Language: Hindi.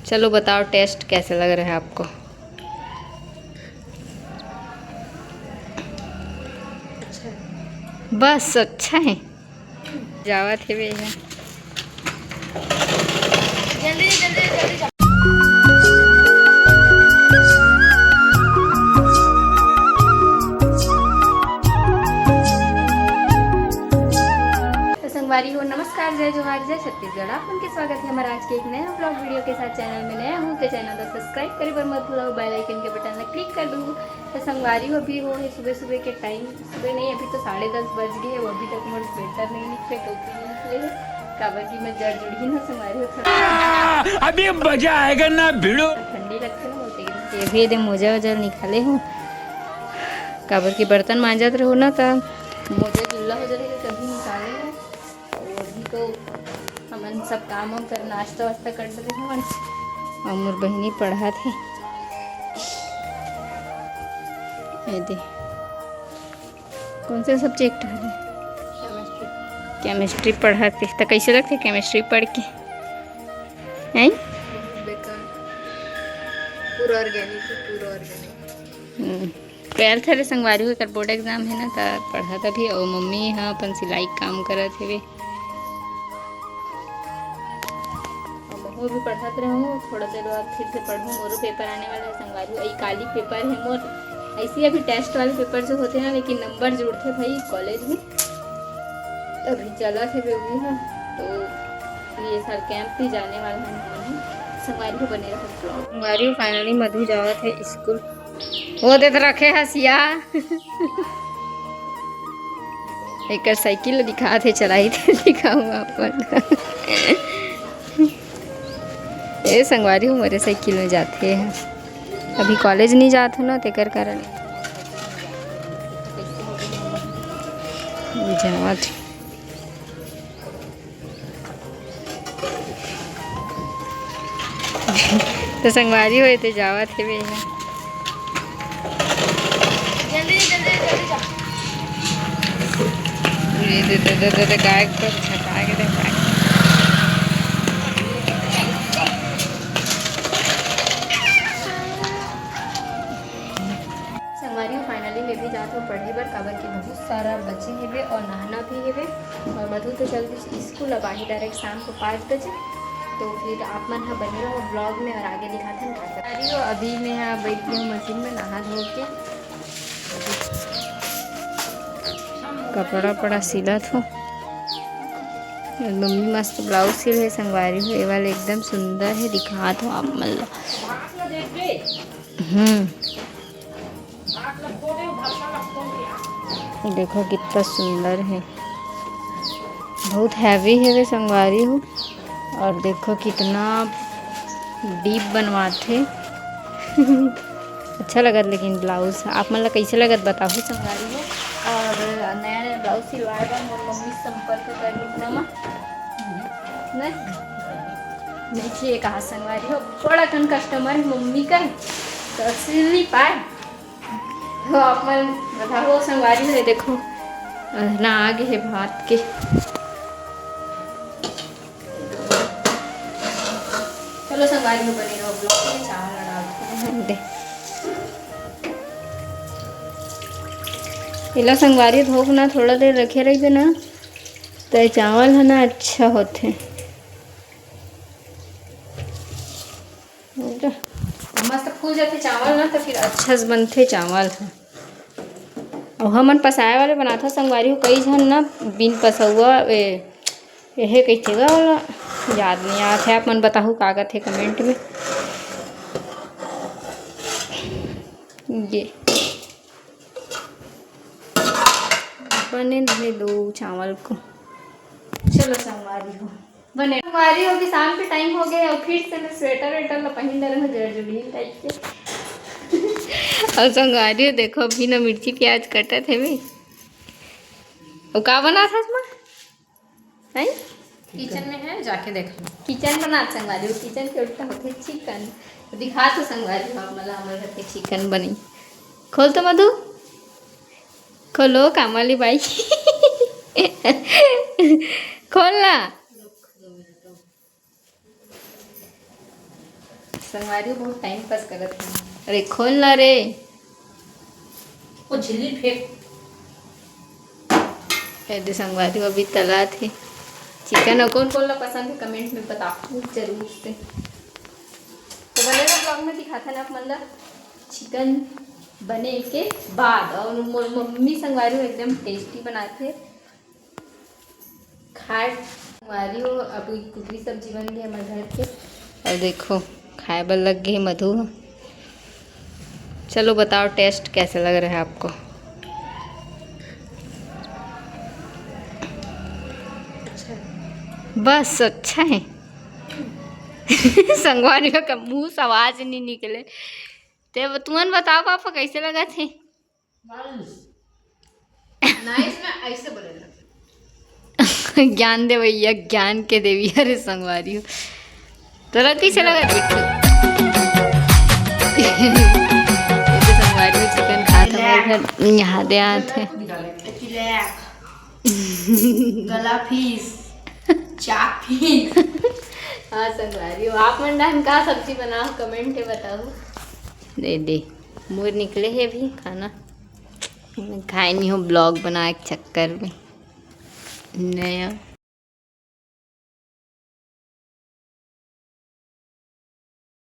चलो बताओ टेस्ट कैसे लग रहा है आपको। अच्छा है। बस अच्छा है। जावा थे भैया। जल्दी जल्दी जल्दी जा। तो संगवारी हो, नमस्कार, जय जोहार, जय छत्तीसगढ़। आप उनके स्वागत है हमारा आज के एक नया ब्लॉग वीडियो के साथ। चैनल में नया हूँ तो चैनल को सब्सक्राइब करी पर मत भूलो, बेल आइकन के बटन में क्लिक कर दूँ। तो संगवारी हो अभी हो है सुबह सुबह के टाइम, सुबह नहीं अभी तो 10:30 बज गए। वो अभी तक मोर स्वेटर नहीं निकले, टोपी नहीं निकले है। काबर की मैं जड़ जुड़ी ना संगवारी हो थोड़ा अभी मजा आएगा ना भिड़ो। ठंडी लगती है ना बोलते ये भी दे मोजा वजा निकाले हूँ। काबर की बर्तन मांजत रहो ना तो मोजा गिल्ला हो जाएगा, कभी निकाले हो। और अभी तो हमन सब काम वाम कर नाश्ता वास्ता कर रहे हैं और मोर बहनी पढ़ा थे। ये दे कौन से सब्जेक्ट है? केमिस्ट्री पढ़ाते तो कैसे लगते केमिस्ट्री पढ़ के हैं? पूरा ऑर्गेनिक। ट्वेल्थ रे संगवारी हो कर बोर्ड एग्जाम है ना तो पढ़ा था भी। और मम्मी हाँ अपन सिलाई काम करत थे। वो भी पढ़ाते रहूँ, थोड़ा देर बाद फिर से पढ़ूँ। मोर पेपर आने वाला है संगवारी। यही काली पेपर है मोर। ऐसे अभी टेस्ट वाले पेपर जो होते हैं ना, लेकिन नंबर जुड़ते भाई कॉलेज में अभी चला थे भी है। तो ये साल कैंप भी जाने वाला है संगवारी को बने रहे ब्लॉग। संगवारी को फाइनली मधु जावत है स्कूल। वो दे तो रखे हसिया एक साइकिल दिखा थे, चलाई थे दिखाऊँ अपन। ये संगवारी हूँ मेरे साइकिल में जाते हैं। अभी कॉलेज नहीं जाते ना तेकर कारण जावत। तो संगवारी हुए थे जावा थे भैया। जल्दी जल्दी जल्दी जा। दे गाय को छटा के दे। संगवारी हो फाइनली मैं भी जाता हूँ पढ़े बर, काबर की बहुत सारा बच्चे हेवे और नहाना भी हेवे। और मधु तो चलती स्कूल, अब आही डायरेक्ट शाम को 5 बजे। तो फिर आप मन हाँ बने रहो ब्लॉग में और आगे दिखाते हैं क्या कर रही हो। अभी मैं यहाँ बैठी हूँ मशीन में नहा धो के, कपड़ा पड़ा सिलत हो। मम्मी मस्त ब्लाउज सिल है संगवारी हो। ये वाला एकदम सुंदर है, दिखात हो आप मतलब। देखो कितना सुंदर है, बहुत हैवी है वे संगवारी हो। और देखो कितना डीप बनवाते। अच्छा लगत लेकिन ब्लाउज आप मतलब कैसे लगत बताओ संगवारी हो। और नया नया ब्लाउज सिलवाए बा मोर मम्मी संपर्क कर नमा नहीं चाहिए कहा संगवारी हो। थोड़ा कन कस्टमर है मम्मी का तो सिल नहीं पाए। तो आप मन बताओ संगवारी हो। देखो ना आगे है भात के। चलो संगवारी हो बने रहो ब्लॉग में। चावल डालते इला संगवारी धोक ना थोड़ा देर रखे रही ना तो चावल है ना अच्छा होते। मस्त फूल जाते चावल ना तो फिर अच्छा से बनते चावल है। और हमन पसाए वाले बनाता संगवारी हो कई झन ना बिन पसौआ यह कैसे वाला याद नहीं आता है। आप मन बताओ कागत है कमेंट में। ये बने रहे दो चावल को। चलो संगवारी हो बने। संगवारी हो कि शाम के टाइम हो गया और फिर से मैं स्वेटर वेटर पहन रहा हूँ जड़ जुड़ी टाइप के। और संगवारी हो देखो अभी ना मिर्ची प्याज कटा थे भाई। और का बना था इसमें नहीं? किचन में है, जाके देख लो। किचन बना संगवारी हो। किचन के उल्टा होते चिकन दिखा तो संगवारी हो मतलब हमारे घर के चिकन बनी। खोल तो मधु खोलो कामवाली बाई। खोलना संगवारी बहुत टाइम पास करत है। अरे खोल ना रे, वो झिल्ली फेंक। ऐसे संगवारी अभी तला थे चिकन। कौन कौन ला पसंद है कमेंट में बताओ जरूर से। तो बनेगा ब्लॉग में दिखाता ना आप मतलब चिकन बने के बाद। और मम्मी संगवारी एकदम टेस्टी बनाते खाए संगवारी हो। अभी कुकरी सब्जी बन गई हमारे घर के और देखो खाए बल लग गई मधु। चलो बताओ टेस्ट कैसे लग रहा है आपको। बस अच्छा है। संगवारी का मुंह से आवाज नहीं निकले। ते तुमन बताओ पापा कैसे लगा थे। नाइस में ऐसे बोलेला। ज्ञान दे भैया, ज्ञान के देवी। अरे संगवारी हो तोरा कैसे लगा तो संगवारी हो चिकन खाता हमारे घर यहाँ दे आते। गला फीस चाक फीस। हाँ संगवारी हो आप मन डान का सब्जी बनाओ कमेंट में बताओ। दे मुँह निकले है भी खाना खाए नहीं हो ब्लॉग बनाए के चक्कर में नया।